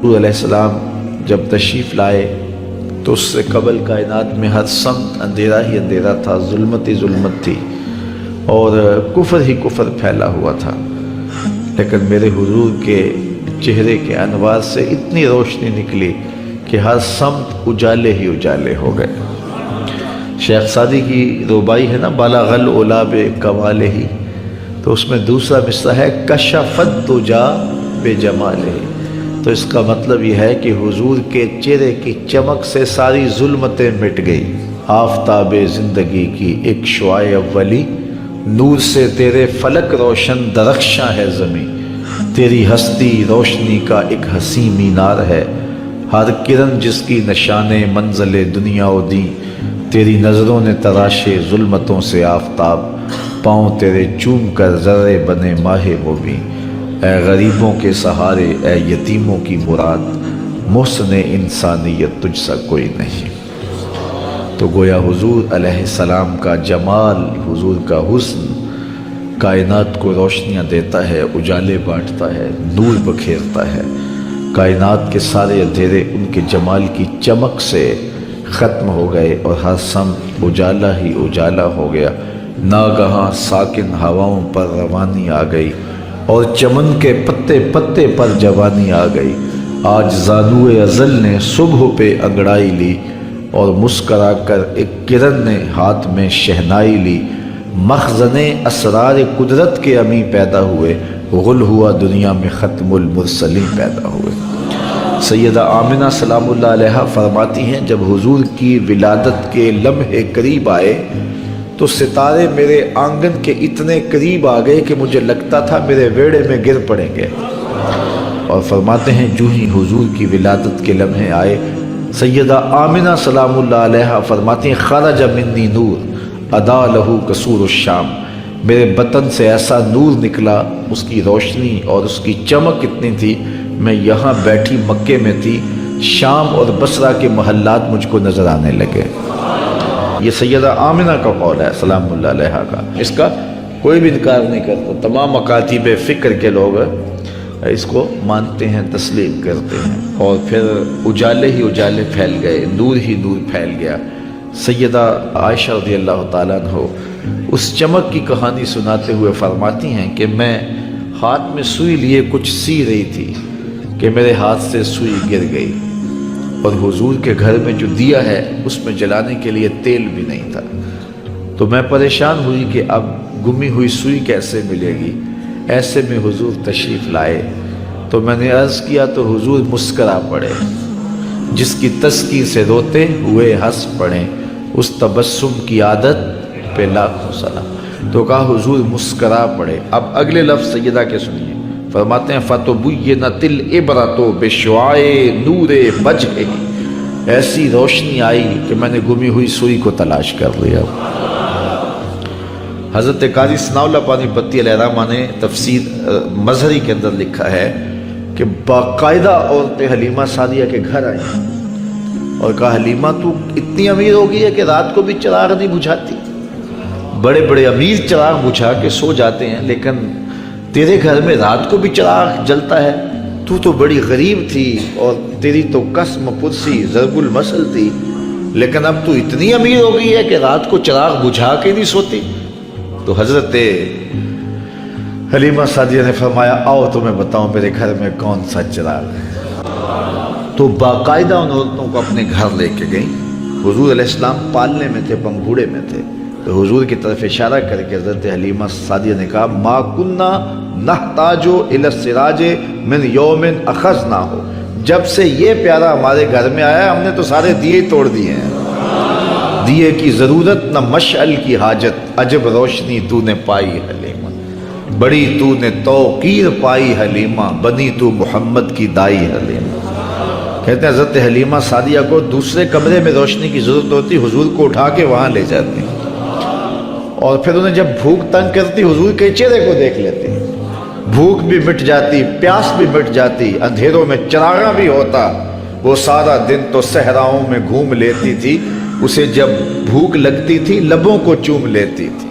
حضور علیہ السلام جب تشریف لائے تو اس سے قبل کائنات میں ہر سمت اندھیرا ہی اندھیرا تھا، ظلمت ہی ظلمت تھی اور کفر ہی کفر پھیلا ہوا تھا، لیکن میرے حضور کے چہرے کے انوار سے اتنی روشنی نکلی کہ ہر سمت اجالے ہی اجالے ہو گئے۔ شیخ سعدی کی ربائی ہے نا، بالغ العلا بکمالہ ہی، تو اس میں دوسرا مصرع ہے کشفت دجا بجمالہ، تو اس کا مطلب یہ ہے کہ حضور کے چہرے کی چمک سے ساری ظلمتیں مٹ گئی۔ آفتاب زندگی کی ایک شعاع اولی، نور سے تیرے فلک روشن درخشاں ہے زمیں، تیری ہستی روشنی کا ایک حسین مینار ہے، ہر کرن جس کی نشان منزل دنیا و دین، تیری نظروں نے تراشے ظلمتوں سے آفتاب، پاؤں تیرے چوم کر ذرے بنے ماہ مبین، اے غریبوں کے سہارے اے یتیموں کی مراد، محسن انسانیت تجھ سا کوئی نہیں۔ تو گویا حضور علیہ السلام کا جمال، حضور کا حسن کائنات کو روشنیاں دیتا ہے، اجالے بانٹتا ہے، نور بکھیرتا ہے۔ کائنات کے سارے اندھیرے ان کے جمال کی چمک سے ختم ہو گئے اور ہر سمت اجالا ہی اجالا ہو گیا۔ ناگہاں ساکن ہواؤں پر روانی آ گئی اور چمن کے پتے پتے پر جوانی آ گئی۔ آج زانوئے ازل نے صبح پہ انگڑائی لی اور مسکرا کر ایک کرن نے ہاتھ میں شہنائی لی۔ مخزن اسرار قدرت کے امی پیدا ہوئے، غل ہوا دنیا میں ختم المرسلین پیدا ہوئے۔ سیدہ آمنہ سلام اللہ علیہا فرماتی ہیں جب حضور کی ولادت کے لمحے قریب آئے تو ستارے میرے آنگن کے اتنے قریب آ گئے کہ مجھے لگتا تھا میرے ویڑے میں گر پڑیں گے۔ اور فرماتے ہیں جو ہی حضور کی ولادت کے لمحے آئے، سیدہ آمنہ سلام اللہ علیہا فرماتی ہیں خرج منی نور ادا لہو قصور الشام، میرے بطن سے ایسا نور نکلا، اس کی روشنی اور اس کی چمک اتنی تھی، میں یہاں بیٹھی مکے میں تھی، شام اور بصرہ کے محلات مجھ کو نظر آنے لگے۔ یہ سیدہ آمنہ کا قول ہے سلام اللہ علیہا کا، اس کا کوئی بھی انکار نہیں کرتا۔ تمام مکاتب فکر کے لوگ اس کو مانتے ہیں، تسلیم کرتے ہیں، اور پھر اجالے ہی اجالے پھیل گئے، نور ہی نور پھیل گیا۔ سیدہ عائشہ رضی اللہ تعالیٰ عنہ اس چمک کی کہانی سناتے ہوئے فرماتی ہیں کہ میں ہاتھ میں سوئی لیے کچھ سی رہی تھی کہ میرے ہاتھ سے سوئی گر گئی، اور حضور کے گھر میں جو دیا ہے اس میں جلانے کے لیے تیل بھی نہیں تھا، تو میں پریشان ہوئی کہ اب گمی ہوئی سوئی کیسے ملے گی۔ ایسے میں حضور تشریف لائے تو میں نے عرض کیا تو حضور مسکرا پڑے، جس کی تسکین سے روتے ہوئے ہنس پڑے، اس تبسم کی عادت پہ لاکھوں سلام۔ تو کہا حضور مسکرا پڑے۔ اب اگلے لفظ سیدہ کے سنیے، فرماتے ہیں فَتُبُيِّنَتِ الْعِبْرَةُ بِشُعَاعِ نُورِ وَجْهِهِ، ایسی روشنی آئی کہ میں نے گمی ہوئی سوئی کو تلاش کر لیا۔ حضرت قاضی ثناء اللہ پانی پتی علیہ الرحمہ نے تفسیر مظہری کے اندر لکھا ہے کہ باقاعدہ عورتیں حلیمہ سعدیہ کے گھر آئیں اور کہا حلیمہ تو اتنی امیر ہو گئی ہے کہ رات کو بھی چراغ نہیں بجھاتی، بڑے بڑے امیر چراغ بجھا کے سو جاتے ہیں، لیکن تیرے گھر میں رات کو بھی چراغ جلتا ہے، تو بڑی غریب تھی اور تیری تو قسم پرسی ضرب المثل تھی، لیکن اب تو اتنی امیر ہو گئی ہے کہ رات کو چراغ بجھا کے نہیں سوتی۔ تو حضرت حلیمہ سعدیہ نے فرمایا آؤ تمہیں بتاؤں میرے گھر میں کون سا چراغ ہے۔ تو باقاعدہ ان عورتوں کو اپنے گھر لے کے گئیں۔ حضور علیہ السلام پالنے میں تھے، پنگھوڑے میں تھے، تو حضور کی طرف اشارہ کر کے حضرت حلیمہ سعدیہ نے کہا ما کننا نحتاج الی السراج من یوم اخذناہ، جب سے یہ پیارا ہمارے گھر میں آیا ہم نے تو سارے دیے توڑ دیے ہیں، دیے کی ضرورت نہ مشعل کی حاجت، عجب روشنی تو نے پائی حلیمہ، بڑی تو نے توقیر پائی حلیمہ، بنی تو محمد کی دائی حلیمہ۔ کہتے ہیں حضرت حلیمہ سعدیہ کو دوسرے کمرے میں روشنی کی ضرورت ہوتی، حضور کو اٹھا کے وہاں لے جاتی، اور پھر انہیں جب بھوک تنگ کرتی حضور کے چہرے کو دیکھ لیتی، بھوک بھی مٹ جاتی، پیاس بھی مٹ جاتی، اندھیروں میں چراغاں بھی ہوتا، وہ سارا دن تو صحراؤں میں گھوم لیتی تھی، اسے جب بھوک لگتی تھی لبوں کو چوم لیتی تھی۔